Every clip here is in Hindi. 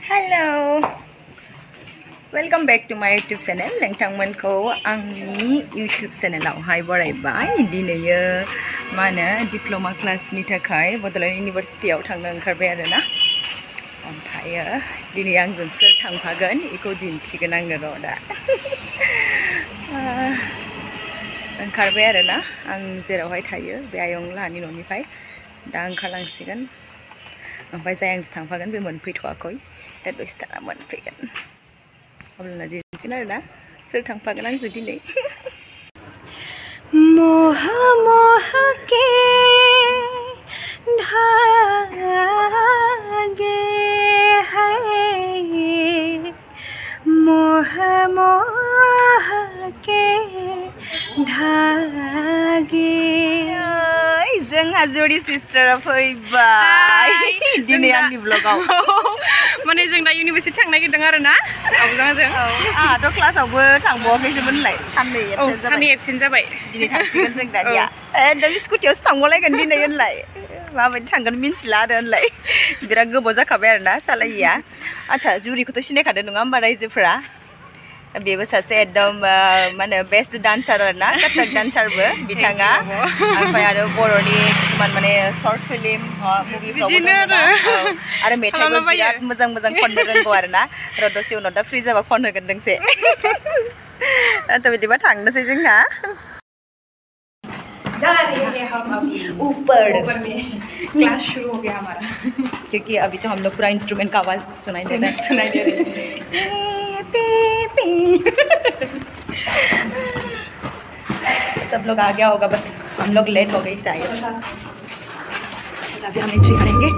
Hello, welcome back to my YouTube channel. नोंथांमोनखौ आंनि YouTube चेनेलावहाय बरायबाय। दिनैयो मा होनो डिप्लोमा क्लासनि थाखाय बड'लेण्ड इउनिभारसिटियाव थांनो ओंखारबाय आरोना। ओमफ्रायो दिनै आंजों सोर थांफागोन बेखौ दिन्थिगोन आङो र' दा। ओंखारबाय आरोना आं जेरावहाय थायो बे आयंलाहानि न'निफ्राय दा ओंखारलांसिगोन। ओमफ्राय जाय आंजों थांफागोन बे मोनफैथ'वाखै दा दसे थाना मोनफैगोन। अब्लाना दिन्थिगोन आरोना सोर थांफागोन आंजों दिनै। मोहा मोहा के धागे हैं मोहा मोहा के धागे जोंहा जुरि सिस्टारा फैबाय दिनै आंनि ब्लगाव। माने जों दा इउनिभारसिटि थांनो नागिरदों आरोना आब'जों। आंहाथ' क्लासावबो थांबावाखैसोमोनलाय साननै एबसेन्ट जाबाय। दिनै थांसिगोन जों दानिया एकदम स्कुटियावसो थांबावलायगोन दिनै होनलाय माबायदि थांगोन मिन्थिला आरो होनलाय बिराद गोबाव जाखाबाय आरोना सालायिया। आच्छा जुरिखौथ' सिनायखादों नङा होमबा रायजोफोरा? बेबो सासे एकदम माने बेस्ट डान्सार आरोना कथक डान्सारबो बिथाङा। ओमफ्राय आरो बर'नि किसुमान माने सर्ट फिल्म मुभिफ्रावबो दङ आरो मेथाइबो बिराद मोजां मोजां खननो रोंगौ आरोना। र' दसे उनाव दा फ्रि जाबा खनहोगोन दोंसे। दा बिदिबा थांनोसै जोंहा। जा रहे हैं हम अभी ऊपर में क्लास शुरू हो गया हमारा क्योंकि अभी तो हम लोग पूरा इंस्ट्रूमेंट का आवाज सुनाई दे रहा है। सब लोग आ गया होगा, बस हम लोग लेट हो गए शायद। अभी हम एंट्री करेंगे।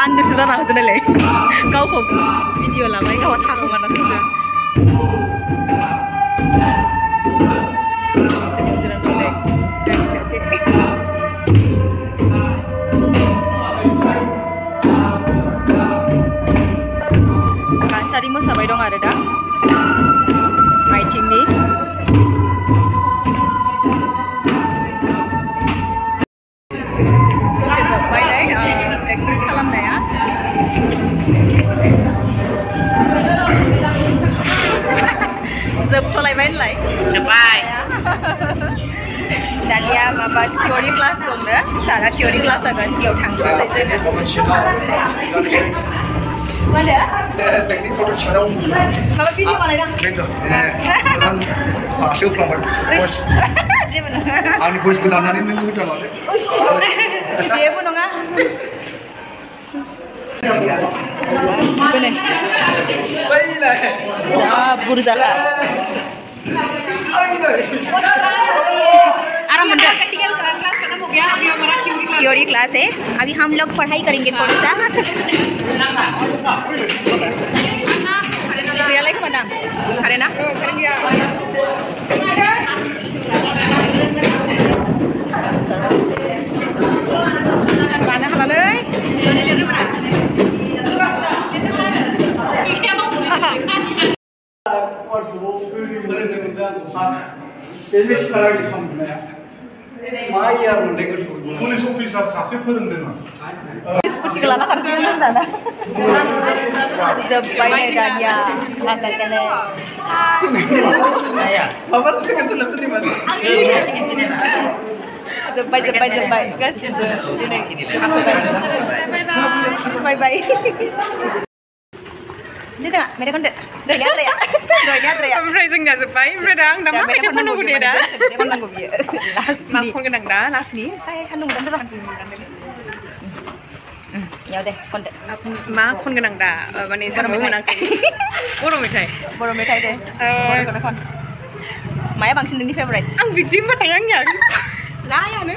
आंनो सुना लाहोदो नालाय गावखौ भिडिअ लाबाय गावहा थाखोमाना सोंदों। कासारि मोसाबाय दं आरो दा आइथिंनि। दसे जोब्बायलाय प्रेक्टिस खालामनाया। जोबथ'लायबाय होनलाय जोब्बाय। दानिया माबा थियरि क्लास दंनो सारा थियरि क्लास जागोन बेयाव थांनोसै जोङो। माबा भिडिअ बानायदों जेबो नङा आंनि भइसखौ दाननानै नों होदों लादो जेबो नङा। जा बुरजाखा आराम मंदिर थियोरी क्लास है। अभी हम लोग पढ़ाई करेंगे थोड़ा सा। मैडम खरे ना पुलिस अफिसार सासे फोरोंदों स्कुटि लाना खारसिगोन होनदाना जोब्बाय नै दानिया लांदांनो जोब्बाय गासिबो दिनै बाय बाय। जोंहा मेथाइ खनदो ओमफ्राय जोंना जोब्बाय। ओमफ्राय दा आं दा मा मेथाइ खननांगौ दे दा खननांगौ बियो मा खनगोन आं दा लास्टनि सान्दुं मोजां याव दे खनदो मा खनगोन आं दा माने सानबो मोनाखै। बर' मेथाइ दे बर'खौनो खन। माया बांसिन नोंनि फेभरेट? आं बिदि होनबाथाय आंनिया लायानो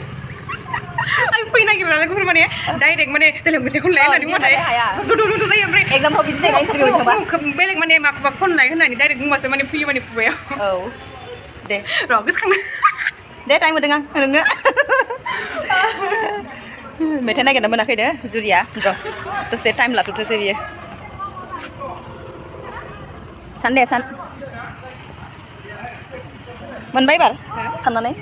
आं फैनो नागिरो नालाय गुबुन माने डाइरेक्ट माने बेलेग मेथाइ खनलाय होननानै बुंबाथाय दुदु जायो। ओमफ्राय एग्जामफ्राव बिदि जायो इन्टारभिउ थांबा बेलेग माने माखौबा खनलाय होननानै डाइरेक्ट बुंबासो माने फैयो माने खुगायाव। औ दे र' गोसोखांनो दे टाइम होदों आं नोंनो मेथाइ नागिरना मोनाखै दे जुरिया र' दसे टाइम लाथ'थोसै बियो सान दे सान मोनबाय बार साननानै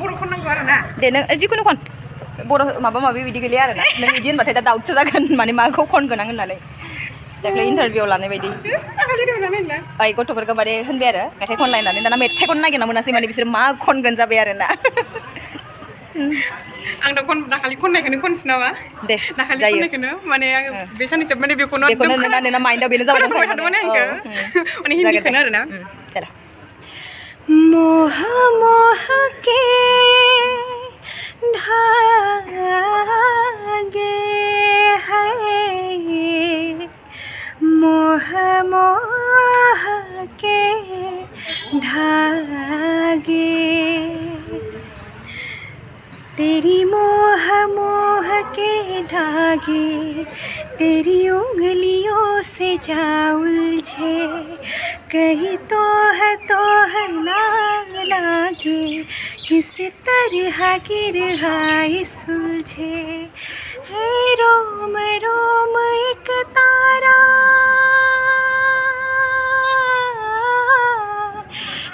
बर' खननांगौ आरो ना दे नों जिखुनु खन बर' माबा माबि बिदि गैलिया आरो ना नों बिदि होनबाथाय दा दाउटसो जागोन माने माखौ खनगोन आं होननानै दाख्लै इन्टारभिउ लानाय बायदि ओइ गथ'फोरखौ माने होनबाय आरो मेथाइ खनलायनानै दाना मेथाइ खन नागिरना मोनासै माने बिसोर मा खनगोन जाबाय आरो ना आं दा दाखालि खननायखौनो खनसै नामा दे दाखालि खननायखौनो माने आं बे साननैसो माने बेखौनो नोंना माइन्डआव बेनो जाबाय माने हिन्दीखौनो आरो ना मोह मोह के धागे हैं मोह मोह के धागे तेरी मोह मोह के धागे तेरी उंगलियों से जा उलझे कहीं तो है ना लागे किस तरह गिर हाय सुलझे है रोम रोम एक तारा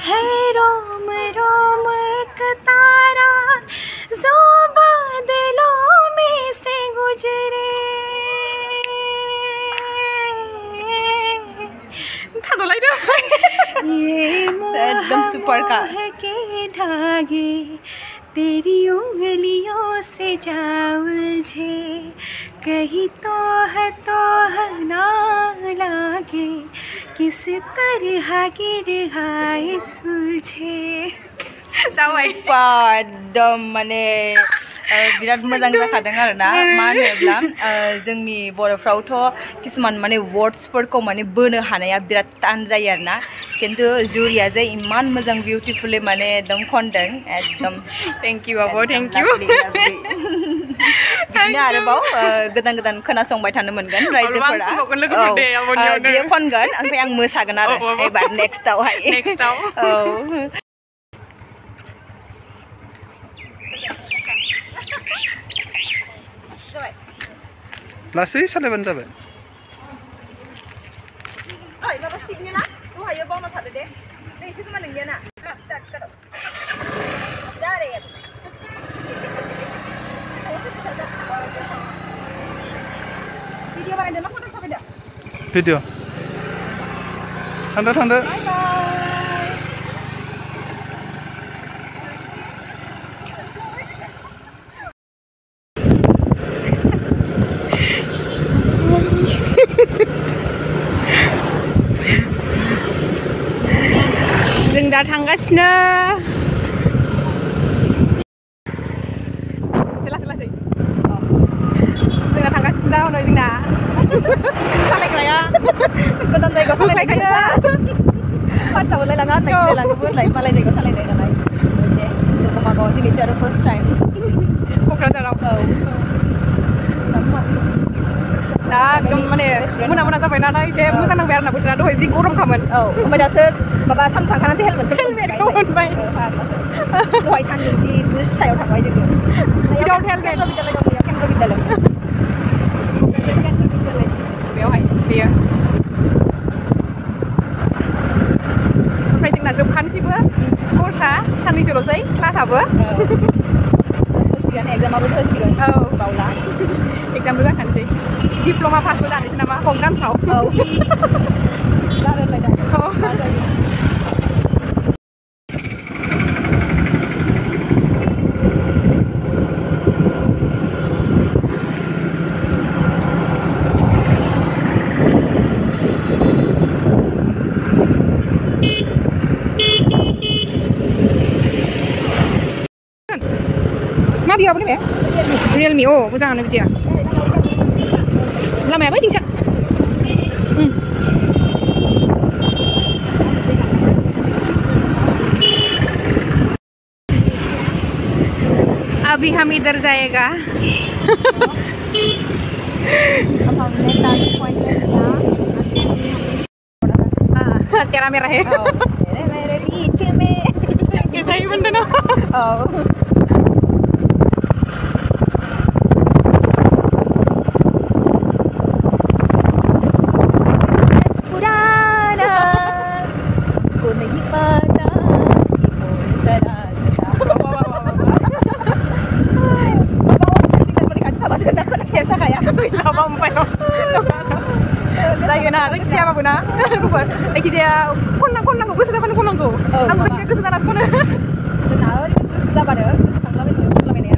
है रोम रोम एक तारा जो बादलों में से गुजरे एकदम सुपर का के धागे तेरी उंगलियों से जा उलझे कहीं तो है ना लागे किस तरह गिर हाय सुलझे एकदम माने बिराद मोजां जाखादों आरो ना मा होनोब्ला जोंनि बर'फ्रावथ' किसुमान माने वर्ड्सफोरखौ माने बोनो हानाया बिराद टान जायो आरो ना खिन्थु जुरिया जे इमान मोजां बिउटिफुली माने एकदम खनदों एकदम थेंक इउ आब' थेंक इउ बिदिनो आरोबाव गोदान गोदान खोनासंबाय थानो मोनगोन रायजोफोरा बियो खनगोन ओमफ्राय आं मोसागोन आरो एबार नेक्स्टआवहाय औ लासै सालायबानो जाबाय ओइ माबा सिगनेला दहायो बावना थादो दे नै एसे खोमा नोंनिया ना स्टार्ट करो जारे भिडिअ बानायदों ना फट' साफायदों भिडिअ थांदो जों दा थांगासिनो लासै जोंना थांगासिनो दा हनै जोंना सालायग्राया गोदान जायगायाव सालायनायखायनो फार्स्टआव लायलाङा होनलाय मालाय जायगायाव सालायनाय नालाय मोनसे दतमागाव दिनैसो आरो फार्स्ट टाइम क'क्राझाराव दा एकदम माने मोना जाबाय नालाय एसे मोजां नांबाय आरो ना बोथोरा दहाय जि गरमखामोन औ ओमफ्राय दासो माबा सानदुं थांखानानैसो हेलमेटखौ मोनबाय दहाय सानदुंनि गोसायाव थांबाय जोङो केन्द्र बिद्यालय बेयावहाय बेयो ओमफ्राय जोंना जोबखानोसैबो कर्सआ साननैसोल'सै क्लासआबो होसिगोन एग्जामाबो होसिगोन औ बावला एग्जामबो जाखानोसै डिप्ल'मा पासबो जानोसै नामा हम डान्सआव औ जालायलायदा मा बियाबो nih Realme oh मोजाङानो बिदिया लामाया बायदिसो अभी हम इधर जाएगा तेरा मेरा है मेरे पीछे में कैसा ही बंदना sakaya lama umpai no lagi na lagi siapa pun na lupa lagi dia konang gue sudah konang gue aku sakit ke sana sekolah benar itu sudah pada terus tanggal ini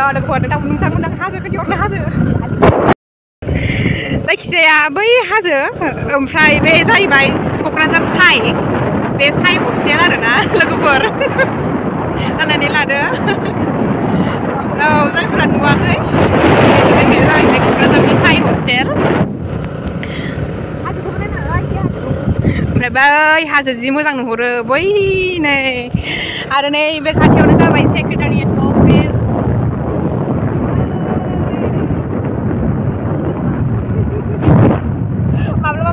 rồi được buat tentang menang hasil kejuaraan hasil lagi saya बै hasil ओमफ्राय बे जाहैबाय क'क्राझार साइ बे साइ हस्टेल आरोना लोगोफोर नायनानै लादो औ जायफोरा नुवाखै जोंनिया जाहैबाय क'क्राझारनि साइ हस्टेल ओमफ्राय बै हाजो जि मोजां नुहुरो बै नै आरो नै बे खाथियावनो जाबाय सेक्रेटारियेट अफिस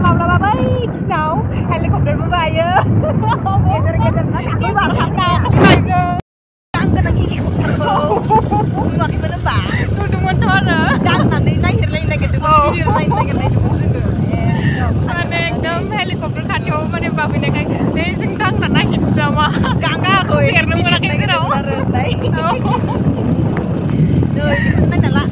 माब्लाबा बै खिनाव हेलिकप्टारबो बायो गेजेर बार हाबना खालिबायनो आं गोनां हेलिकप्टारखौ नुवाखैमोन होमबा नुदोंमोनथ' आरो गाननानै नागिरलायनो नागिरदोंमोन गिदिर नायनो नागिरलायदोंमोन जोङो माने एकदम हेलिकप्टार खाथियाव माने बाफैनायखाय नै जों दांना नागिरसै नामा गांगाखौ एरनो मोनाखै जेराव नै बेखौनो नायना ला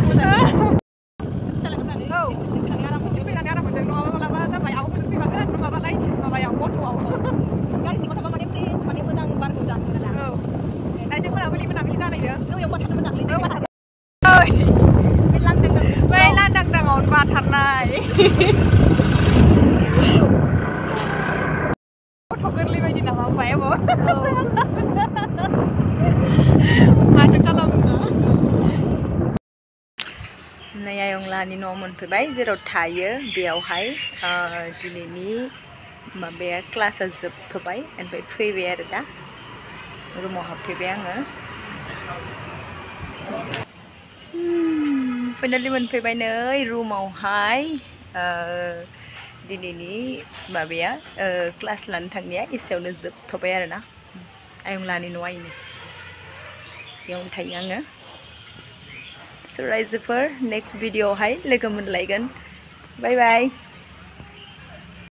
बाथारनाय गथ' गोरलै बायदि नामा होनबाय आब' माथो खालामनो नै आयंलानि न'आव मोनफैबाय जेराव थायो बेयावहाय दिनैनि माबाया क्लासा जोबथ'बाय ओमफ्राय फैबाय आरो दा रुमाव हाबफैबाय आङो फाइनालि मोनफैबाय नै रुमावहाय दिनैनि माबाया क्लास लानो थांनाया एसेयावनो जोबथ'बाय आरोना आयंलानि न'आ इनो बेयावनो थायो आङो स' रायजोफोर नेक्स्ट भिडिअ'आवहाय लोगो मोनलायगोन बाय बाय